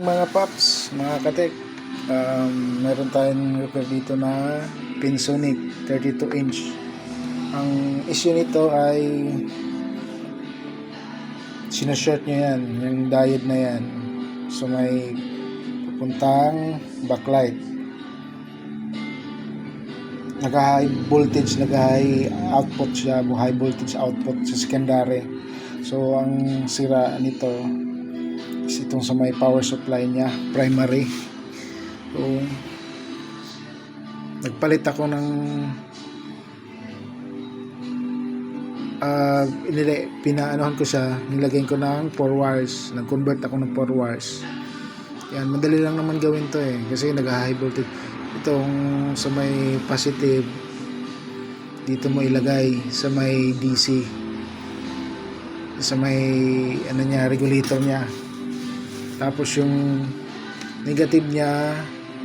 Mga paps, mga katek, meron tayong repair dito na Pinsonic 32 inch. Ang issue nito ay sinashort nyo yan, yung diode na yan, so may pupuntang backlight, naka-high voltage, naka-high output siya, high voltage output sa secondary. So ang sira nito is itong sa may power supply niya, primary. So nagpalit ako ng pinaanohan ko siya, nilagyan ko ng 4 wires, nag-convert ako ng 4 wires. Yan, madali lang naman gawin to kasi nag-high voltage. Itong sa may positive dito mo ilagay sa may DC, sa may niya, regulator niya. Tapos yung negative niya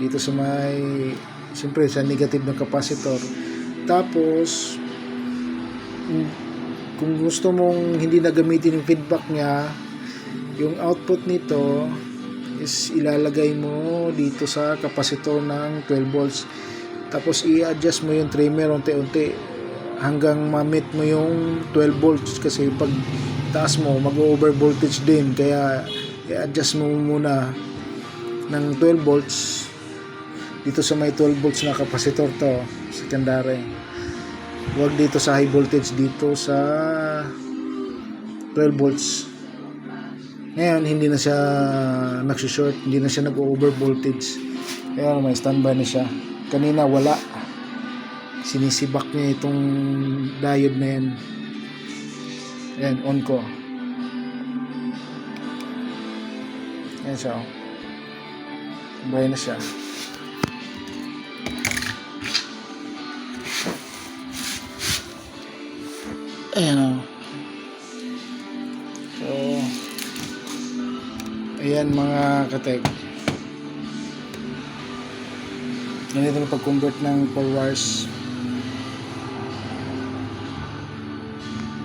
dito sa may, siyempre sa negative ng capacitor. Tapos kung gusto mong hindi na gamitin yung feedback niya, yung output nito is ilalagay mo dito sa capacitor ng 12 volts. Tapos i-adjust mo yung trimmer unti-unti hanggang ma-meet mo yung 12 volts, kasi pag taas mo mag-over voltage din, kaya i-adjust mo muna ng 12 volts dito sa may 12 volts na capacitor to, secondary. Huwag dito sa high voltage, dito sa 12 volts. Ngayon hindi na siya nag-short, hindi na siya nag-over voltage, kaya may standby na siya. Kanina wala, sinisibak niya itong diode na yan. Ayan, on ko. Ayan siya, buhay na siya. Ayan, so ayan mga katek, ganito na pag-convert ng 4 wires.